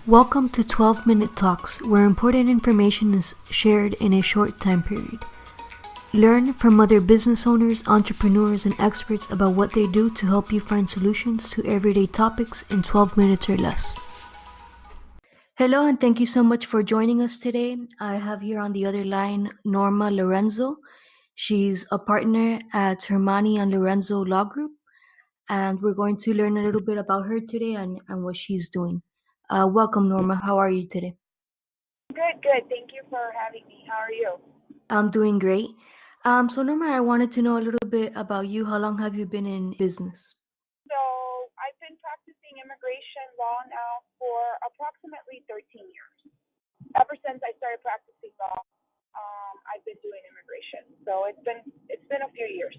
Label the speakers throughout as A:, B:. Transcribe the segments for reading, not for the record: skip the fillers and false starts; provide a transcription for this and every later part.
A: Welcome to 12-Minute Talks, where important information is shared in a short time period. Learn from other business owners, entrepreneurs, and experts about what they do to help you find solutions to everyday topics in 12 minutes or less. Hello, and thank you so much for joining us today. I have here on the other line Norma Lorenzo. She's a partner at Hermanni Lorenzo Law Group, and we're going to learn a little bit about her today and what she's doing. Welcome, Norma. How are you today?
B: Good. Thank you for having me. How are you?
A: I'm doing great. So Norma, I wanted to know a little bit about you. How long have you been in business?
B: So I've been practicing immigration law now for approximately 13 years. Ever since I started practicing law, I've been doing immigration. So it's been a few years.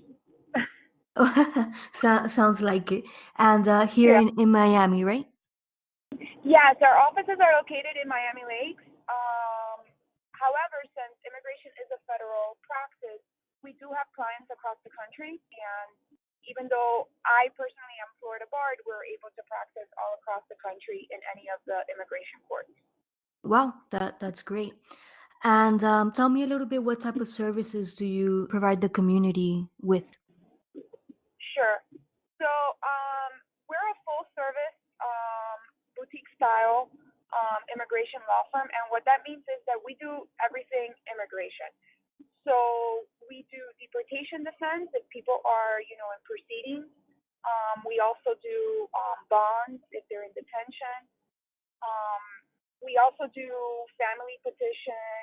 A: Sounds like it. And here
B: Yeah.
A: in Miami, right?
B: Yes, our offices are located in Miami Lakes. However, since immigration is a federal practice, we do have clients across the country. And even though I personally am Florida barred, we're able to practice all across the country in any of the immigration courts.
A: Wow, that's great. And tell me a little bit, what type of services do you provide the community with?
B: Sure. So we're a full service boutique style immigration law firm, and what that means is that we do everything immigration. So we do deportation defense if people are, in proceedings. We also do bonds if they're in detention. Um, we also do family petition,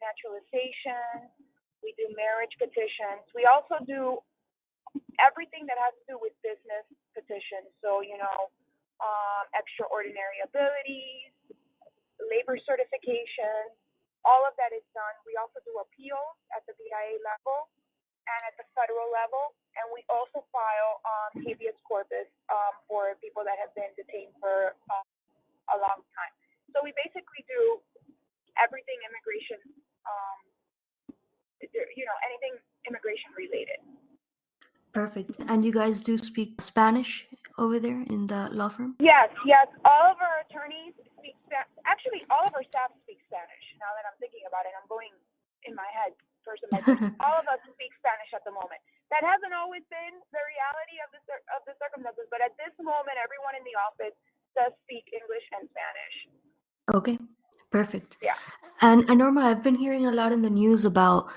B: naturalization. We do marriage petitions. We also do everything that has to do with business petitions. So, extraordinary abilities, labor certification, all of that is done. We also do appeals at the BIA level and at the federal level, and we also file habeas corpus for people that have been detained for a long time. So we basically do everything immigration, anything immigration related.
A: Perfect. And you guys do speak Spanish over there in the law firm?
B: Yes. All of our attorneys speak Spanish. Actually, all of our staff speak Spanish. Now that I'm thinking about it, I'm going in my head person by person. All of us speak Spanish at the moment. That hasn't always been the reality of the circumstances, but at this moment, everyone in the office does speak English and Spanish.
A: Okay, perfect.
B: Yeah.
A: And Norma, I've been hearing a lot in the news about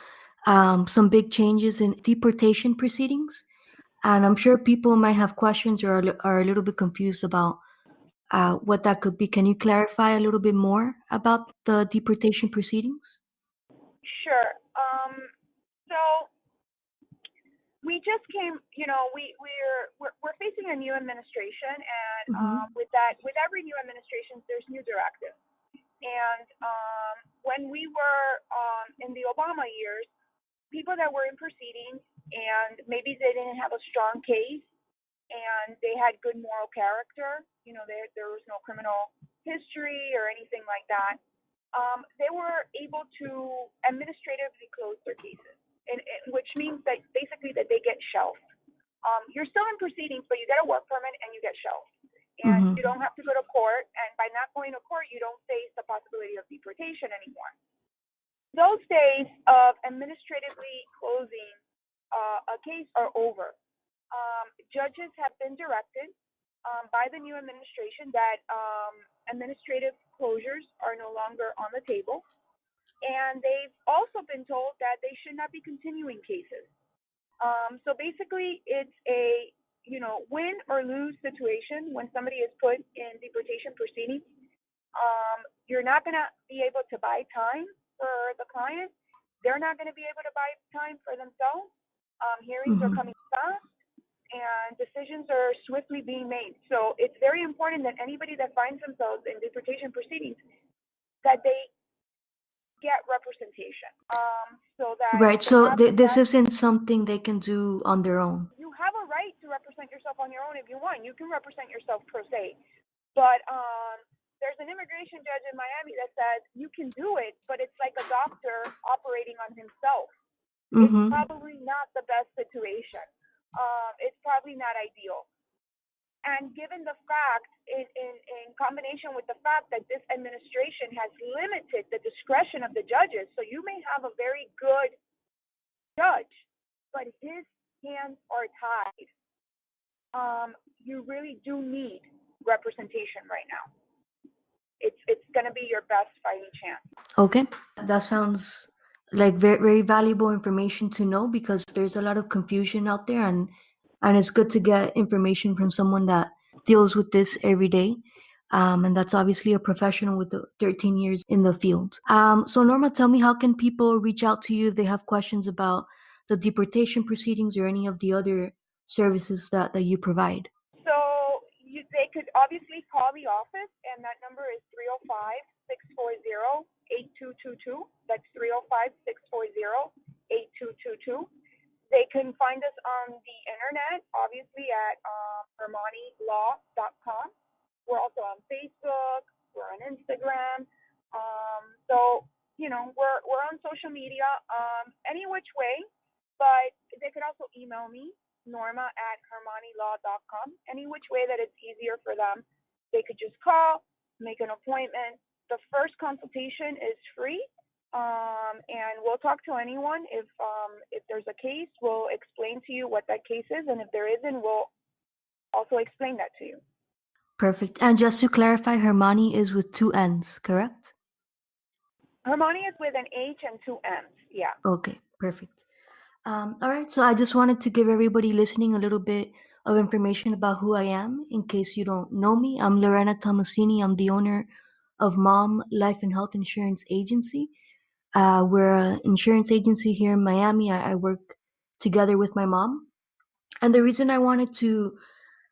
A: some big changes in deportation proceedings, and I'm sure people might have questions or are a little bit confused about what that could be. Can you clarify a little bit more about the deportation proceedings?
B: Sure. So we just came. We're facing a new administration, and with every new administration, there's new directives. And when we were in the Obama years, people that were in proceedings and maybe they didn't have a strong case and they had good moral character, there was no criminal history or anything like that, they were able to administratively close their cases, which means that basically that they get shelved. You're still in proceedings, but you get a work permit and you get shelved. And you don't have to go to court, and by not going to court, you don't face the possibility of deportation anymore. Those days of administratively closing a case are over. Judges have been directed by the new administration that administrative closures are no longer on the table, and they've also been told that they should not be continuing cases. So basically, it's a win or lose situation when somebody is put in deportation proceedings. You're not going to be able to buy time for the client. They're not going to be able to buy time for themselves. Hearings are coming fast, and decisions are swiftly being made. So it's very important that anybody that finds themselves in deportation proceedings, that they get representation.
A: Right. So this isn't something they can do on their own.
B: You have a right to represent yourself on your own if you want. You can represent yourself pro se. But there's an immigration judge in Miami that says you can do it, but it's like a doctor operating on himself. It's probably not the best situation. It's probably not ideal. And given the fact, in combination with the fact that this administration has limited the discretion of the judges, so you may have a very good judge, but his hands are tied. You really do need representation right now. It's going to be your best fighting chance.
A: Okay, that sounds like very, very valuable information to know, because there's a lot of confusion out there, and it's good to get information from someone that deals with this every day. And that's obviously a professional with 13 years in the field. So Norma, tell me, how can people reach out to you if they have questions about the deportation proceedings or any of the other services that you provide?
B: So they could obviously call the office, and that number is 305-640-8222. That's 305-640-8222. They can find us on the internet, obviously, at HermanniLaw.com. We're also on Facebook. We're on Instagram. So, we're on social media any which way, but they could also email me, Norma@HermanniLaw.com. Any which way that it's easier for them. They could just call, make an appointment. The first consultation is free. And we'll talk to anyone. If there's a case, we'll explain to you what that case is, and if there isn't, we'll also explain that to you.
A: Perfect. And just to clarify, Hermanni is with 2 N's, correct?
B: Hermanni is with an H and 2 M's. Yeah.
A: Okay, perfect. All right, so I just wanted to give everybody listening a little bit of information about who I am, in case you don't know me. I'm Lorena Tomasini. I'm the owner of Mom Life and Health Insurance Agency. We're an insurance agency here in Miami. I work together with my mom. And the reason I wanted to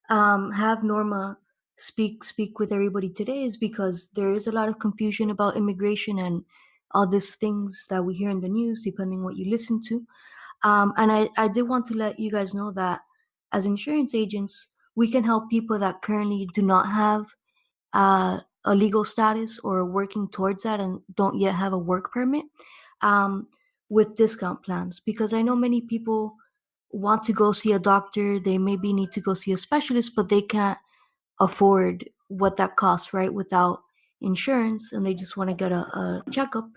A: have Norma speak with everybody today is because there is a lot of confusion about immigration and all these things that we hear in the news, depending what you listen to. And I did want to let you guys know that as insurance agents, we can help people that currently do not have a legal status or are working towards that and don't yet have a work permit, with discount plans. Because I know many people want to go see a doctor, they maybe need to go see a specialist, but they can't afford what that costs, right, without insurance, and they just want to get a checkup.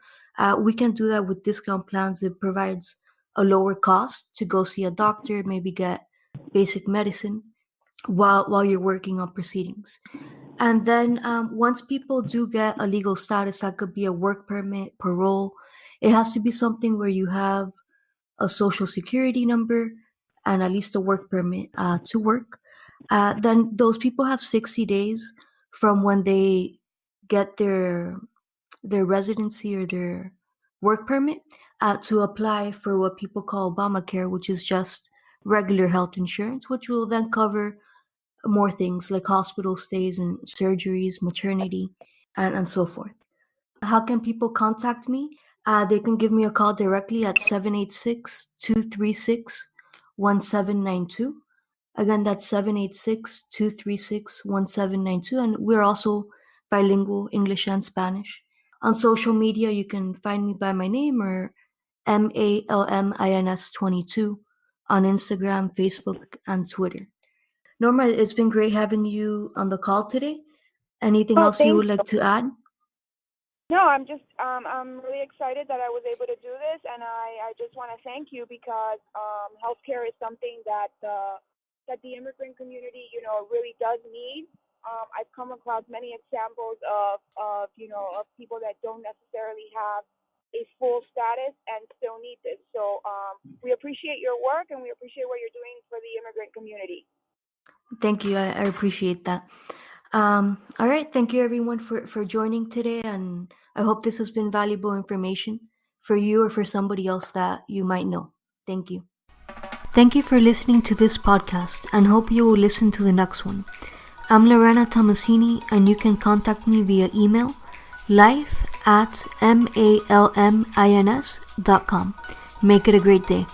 A: We can do that with discount plans. It provides a lower cost to go see a doctor, maybe get basic medicine while you're working on proceedings. And then once people do get a legal status, that could be a work permit, parole. It has to be something where you have a social security number and at least a work permit to work. Then those people have 60 days from when they get their residency or their work permit to apply for what people call Obamacare, which is just regular health insurance, which will then cover more things like hospital stays and surgeries, maternity, and so forth. How can people contact me? They can give me a call directly at 786-236-1792. Again, that's 786-236-1792. And we're also bilingual, English and Spanish. On social media, you can find me by my name or MALMINS22 on Instagram, Facebook, and Twitter. Norma, it's been great having you on the call today. Anything else you would like to add?
B: No, I'm really excited that I was able to do this, and I just want to thank you, because healthcare is something that the immigrant community, really does need. I've come across many examples of people that don't necessarily have a full status and still need this. So we appreciate your work, and we appreciate what you're doing for the immigrant community.
A: Thank you. I appreciate that. All right. Thank you, everyone, for joining today. And I hope this has been valuable information for you or for somebody else that you might know. Thank you. Thank you for listening to this podcast, and hope you will listen to the next one. I'm Lorena Tomasini, and you can contact me via email, life@malmins.com. Make it a great day.